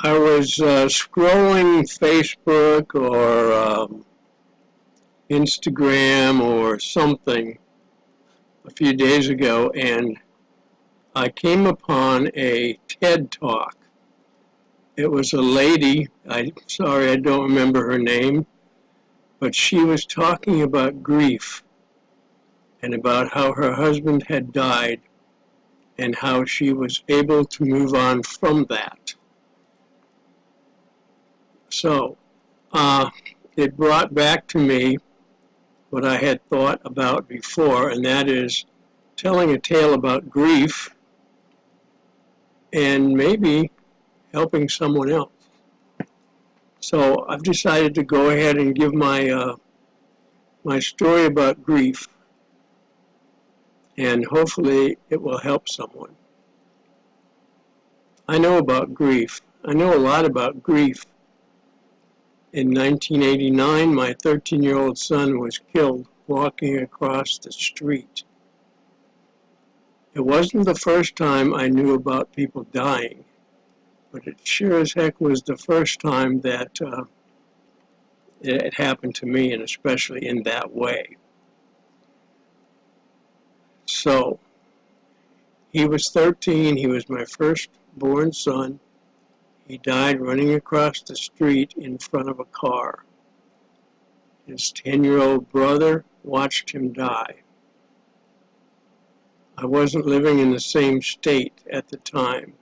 I was scrolling Facebook or Instagram or something a few days ago, and I came upon a TED Talk. It was a lady, I'm sorry I don't remember her name, but she was talking about grief and about how her husband had died and how she was able to move on from that. So, it brought back to me what I had thought about before, and that is telling a tale about grief and maybe helping someone else. So I've decided to go ahead and give my story about grief, and hopefully it will help someone. I know about grief. I know a lot about grief. In 1989, my 13-year-old son was killed walking across the street. It wasn't the first time I knew about people dying, but it sure as heck was the first time that it happened to me, and especially in that way. So, he was 13. He was my firstborn son. He died running across the street in front of a car. His 10-year-old brother watched him die. I wasn't living in the same state at the time,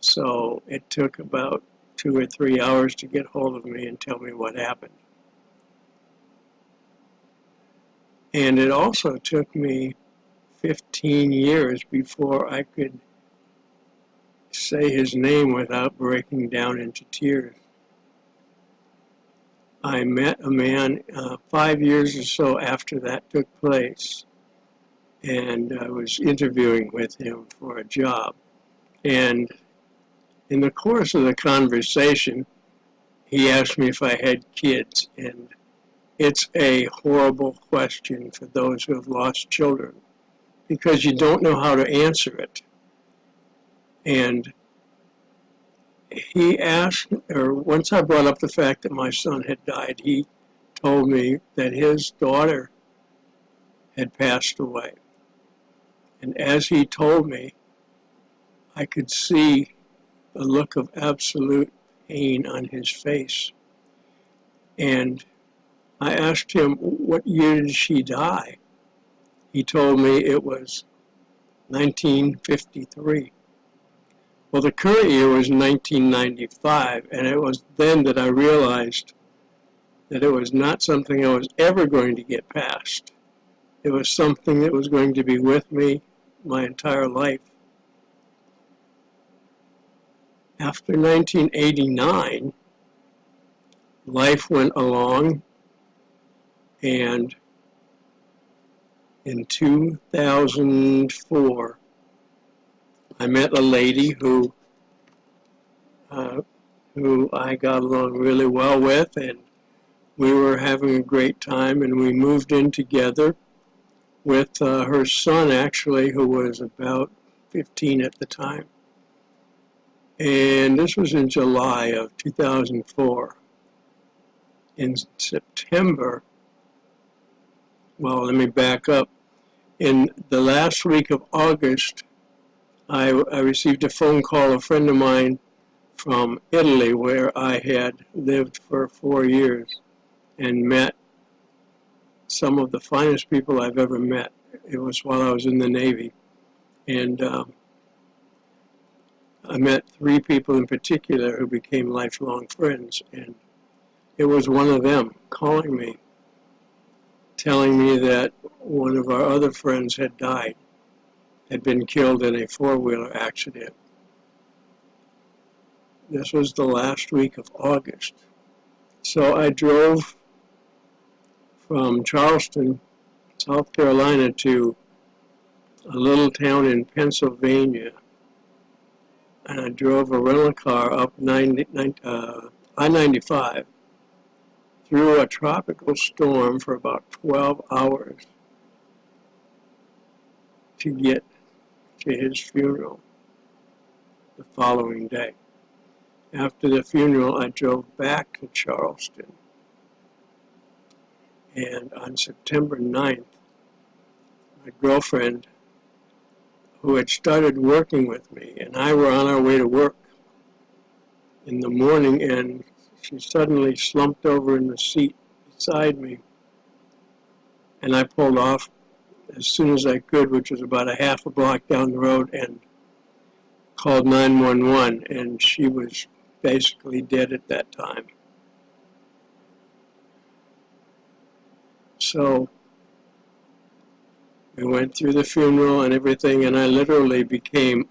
so it took about 2 or 3 hours to get hold of me and tell me what happened. And it also took me 15 years before I could say his name without breaking down into tears. I met a man 5 years or so after that took place, and I was interviewing with him for a job. And in the course of the conversation, he asked me if I had kids, and it's a horrible question for those who have lost children, because you don't know how to answer it. And he asked, or once I brought up the fact that my son had died, he told me that his daughter had passed away. And as he told me, I could see a look of absolute pain on his face. And I asked him, what year did she die? He told me it was 1953. Well, the current year was 1995, and it was then that I realized that it was not something I was ever going to get past. It was something that was going to be with me my entire life. After 1989, life went along, and in 2004, I met a lady who I got along really well with, and we were having a great time, and we moved in together with her son, actually, who was about 15 at the time. And this was in July of 2004. In September, well, let me back up. In the last week of August, I received a phone call, a friend of mine from Italy, where I had lived for 4 years and met some of the finest people I've ever met. It was while I was in the Navy. And I met 3 people in particular who became lifelong friends. And it was one of them calling me, telling me that one of our other friends had died, had been killed in a 4-wheeler accident. This was the last week of August. So I drove from Charleston, South Carolina, to a little town in Pennsylvania, and I drove a rental car up I-95 through a tropical storm for about 12 hours to get to his funeral the following day. After the funeral, I drove back to Charleston. And on September 9th, my girlfriend, who had started working with me, and I were on our way to work in the morning, and she suddenly slumped over in the seat beside me. And I pulled off as soon as I could, which was about a half a block down the road, and called 911, and she was basically dead at that time. So we went through the funeral and everything, and I literally became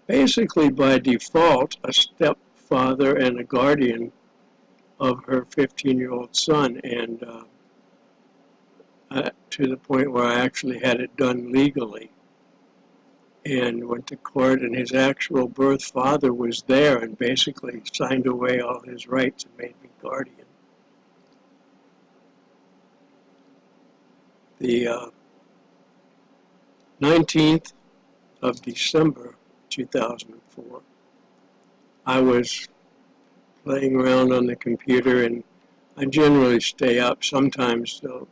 basically by default a stepfather and a guardian of her 15-year-old son, and to the point where I actually had it done legally. And went to court, and his actual birth father was there and basically signed away all his rights and made me guardian. The 19th of December 2004, I was playing around on the computer, and I generally stay up sometimes, so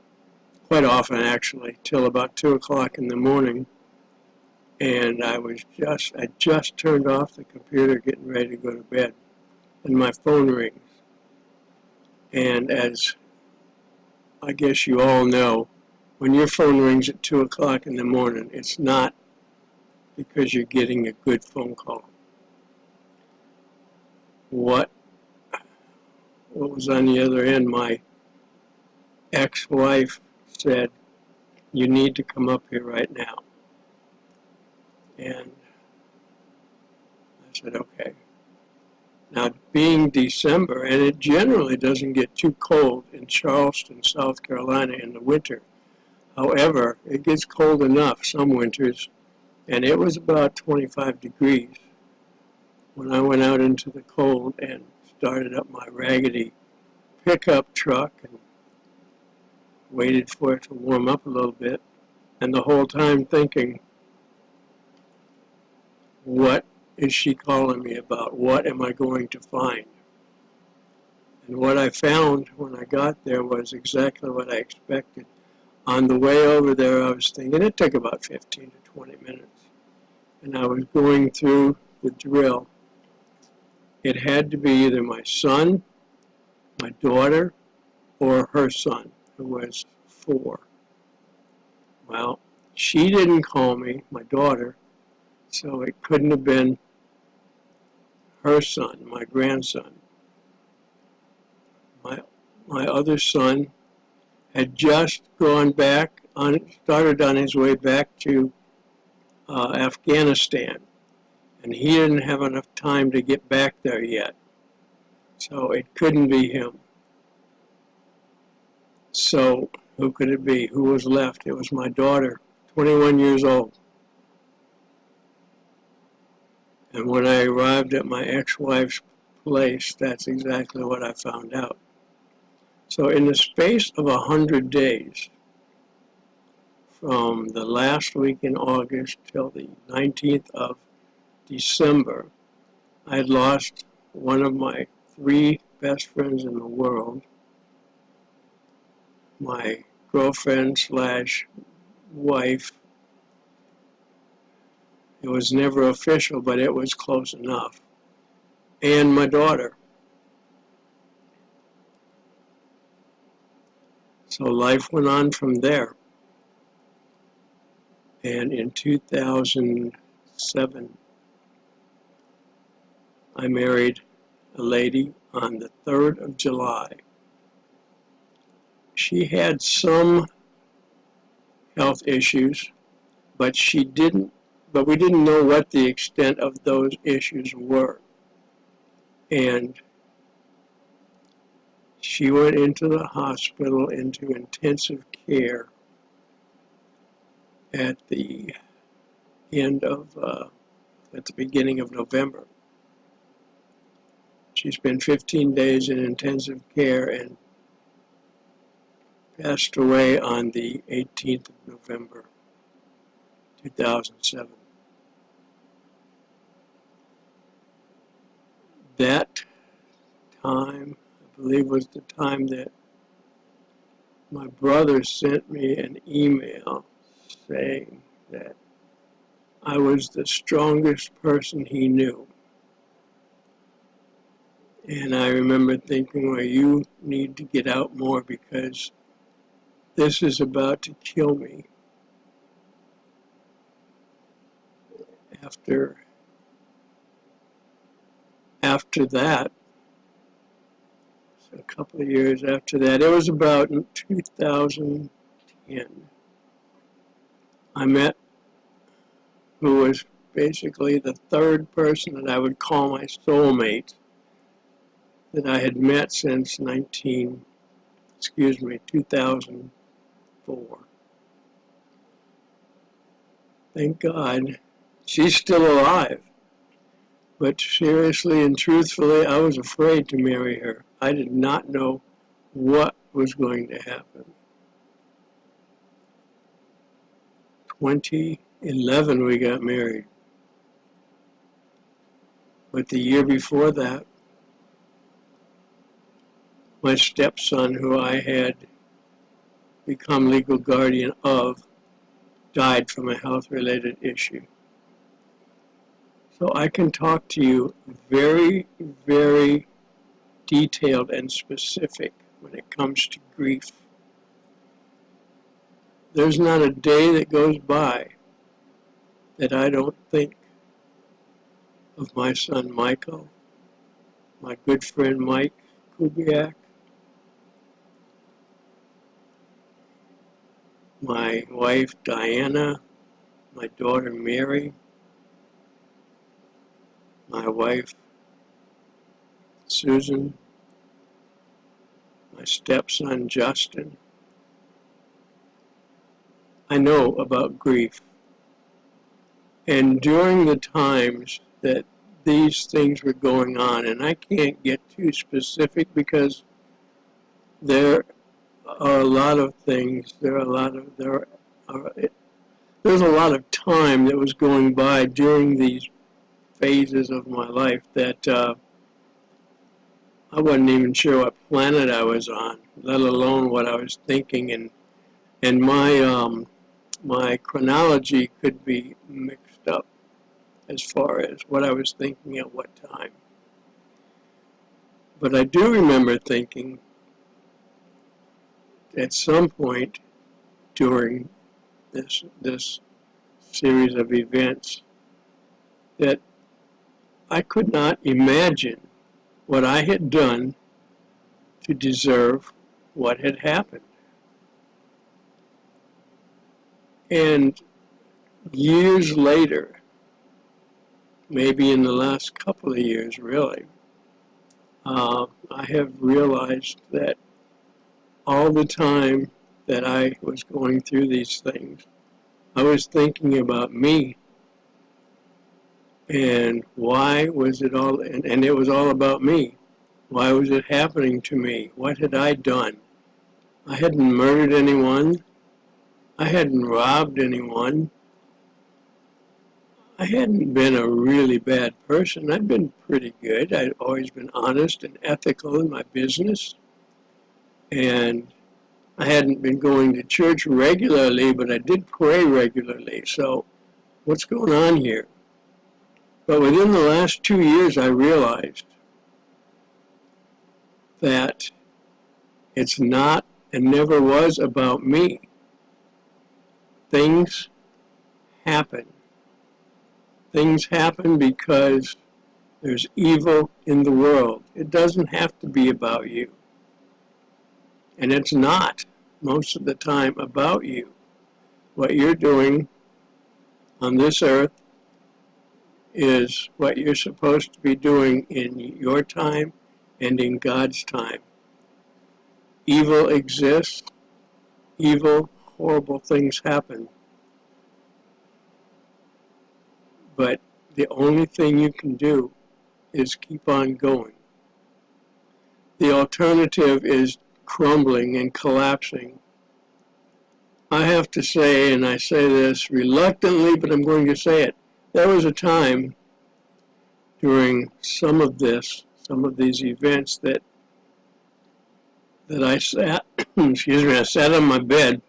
quite often actually, till about 2 o'clock in the morning. And I just turned off the computer getting ready to go to bed, and my phone rings. And as I guess you all know, when your phone rings at 2 o'clock in the morning, it's not because you're getting a good phone call. What was on the other end? My ex-wife said, "You need to come up here right now." And I said, "Okay." Now, being December, and it generally doesn't get too cold in Charleston, South Carolina in the winter. However, it gets cold enough some winters, and it was about 25 degrees when I went out into the cold and started up my raggedy pickup truck and waited for it to warm up a little bit, and the whole time thinking, what is she calling me about? What am I going to find? And what I found when I got there was exactly what I expected. On the way over there, I was thinking, it took about 15 to 20 minutes, and I was going through the drill. It had to be either my son, my daughter, or her son, who was 4. Well, she didn't call me, my daughter, so it couldn't have been her son, my grandson. My other son had just gone back, started on his way back to Afghanistan, and he didn't have enough time to get back there yet, so it couldn't be him. So who could it be? Who was left? It was my daughter, 21 years old. And when I arrived at my ex-wife's place, that's exactly what I found out. So in the space of 100 days, from the last week in August till the 19th of December, I had lost one of my 3 best friends in the world, my girlfriend slash wife. It was never official, but it was close enough, and my daughter. So life went on from there. And in 2007, I married a lady on the 3rd of July. She had some health issues, but we didn't know what the extent of those issues were. And she went into the hospital, into intensive care at the beginning of November. She spent 15 days in intensive care and passed away on the 18th of November, 2007. that time, I believe, was the time that my brother sent me an email saying that I was the strongest person he knew. And I remember thinking, well, you need to get out more because this is about to kill me. After that, so a couple of years after that, it was about in 2010, I met who was basically the third person that I would call my soulmate that I had met since 2004. Thank God she's still alive. But seriously and truthfully, I was afraid to marry her. I did not know what was going to happen. 2011 we got married. But the year before that, my stepson, who I had become legal guardian of, died from a health-related issue. So I can talk to you very, very detailed and specific when it comes to grief. There's not a day that goes by that I don't think of my son Michael, my good friend Mike Kubiak, my wife Diana, my daughter Mary, my wife Susan, my stepson Justin. I know about grief. And during the times that these things were going on, and I can't get too specific because there are a lot of things, there's a lot of time that was going by during these phases of my life that I wasn't even sure what planet I was on, let alone what I was thinking, and my chronology could be mixed up as far as what I was thinking at what time. But I do remember thinking at some point during this series of events that I could not imagine what I had done to deserve what had happened. And years later, maybe in the last couple of years really, I have realized that all the time that I was going through these things, I was thinking about me and why was it all, and it was all about me. Why was it happening to me? What had I done? I hadn't murdered anyone. I hadn't robbed anyone. I hadn't been a really bad person. I'd been pretty good. I'd always been honest and ethical in my business. And I hadn't been going to church regularly, but I did pray regularly. So what's going on here? But within the last 2 years, I realized that it's not and never was about me. Things happen. Things happen because there's evil in the world. It doesn't have to be about you. And it's not most of the time about you. What you're doing on this earth is what you're supposed to be doing in your time and in God's time. Evil exists. Evil, horrible things happen. But the only thing you can do is keep on going. The alternative is crumbling and collapsing. I have to say, and I say this reluctantly, but I'm going to say it, there was a time during some of these events that I sat, excuse me, I sat on my bed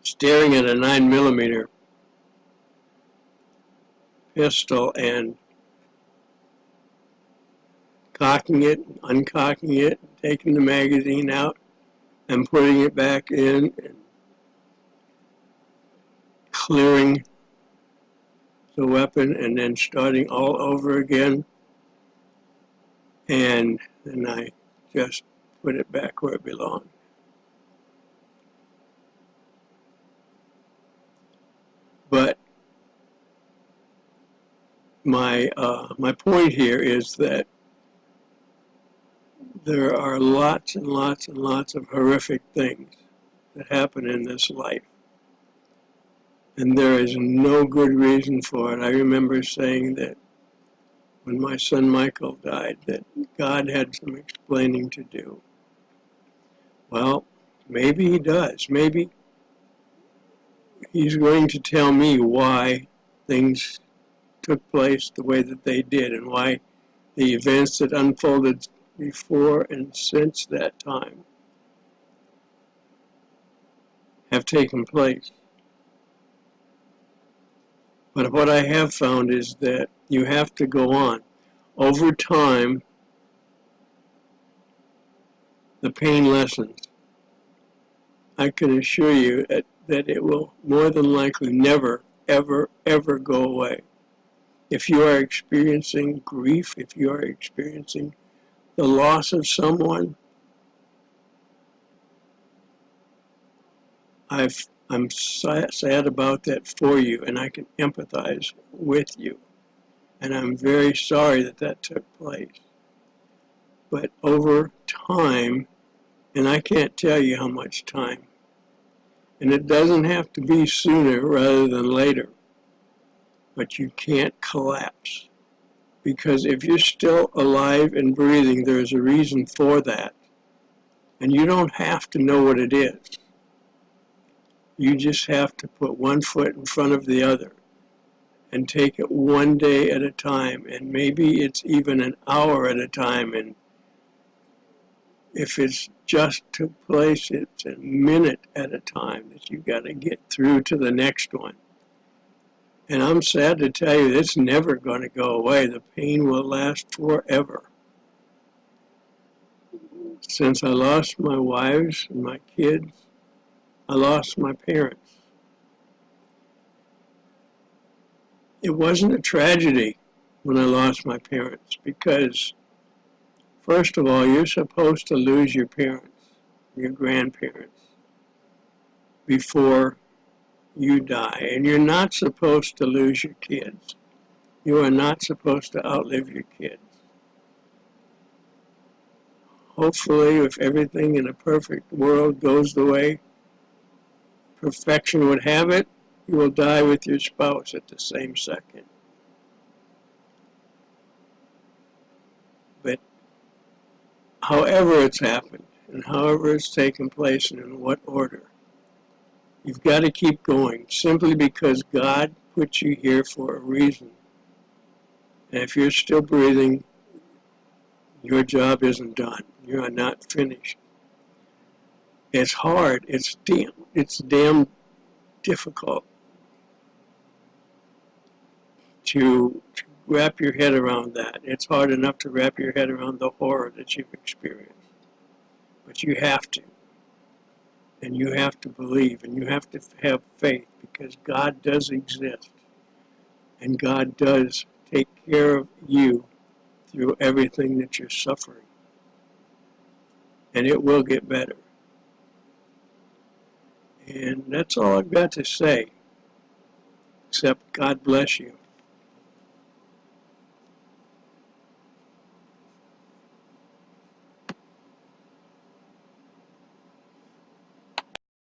staring at a 9mm pistol and cocking it, uncocking it, taking the magazine out and putting it back in and clearing the weapon and then starting all over again. And then I just put it back where it belonged. But my point here is that there are lots and lots and lots of horrific things that happen in this life. And there is no good reason for it. I remember saying that when my son Michael died, that God had some explaining to do. Well, maybe he does. Maybe he's going to tell me why things took place the way that they did and why the events that unfolded before and since that time have taken place. But what I have found is that you have to go on. Over time, the pain lessens. I can assure you that it will more than likely never, ever, ever go away. If you are experiencing grief, if you are experiencing the loss of someone, I'm sad about that for you, and I can empathize with you. And I'm very sorry that that took place. But over time, and I can't tell you how much time, and it doesn't have to be sooner rather than later, but you can't collapse. Because if you're still alive and breathing, there's a reason for that. And you don't have to know what it is. You just have to put one foot in front of the other and take it one day at a time. And maybe it's even an hour at a time. And if it's just took place, it's a minute at a time that you got to get through to the next one. And I'm sad to tell you, it's never going to go away. The pain will last forever. Since I lost my wives and my kids, I lost my parents. It wasn't a tragedy when I lost my parents because, first of all, you're supposed to lose your parents, your grandparents, before you die. And you're not supposed to lose your kids. You are not supposed to outlive your kids. Hopefully, if everything in a perfect world goes the way perfection would have it, you will die with your spouse at the same second. But however it's happened, and however it's taken place, and in what order, you've got to keep going, simply because God put you here for a reason. And if you're still breathing, your job isn't done. You are not finished. It's hard. It's damn difficult to wrap your head around that. It's hard enough to wrap your head around the horror that you've experienced. But you have to. And you have to believe, and you have to have faith, because God does exist. And God does take care of you through everything that you're suffering. And it will get better. And that's all I've got to say, except God bless you.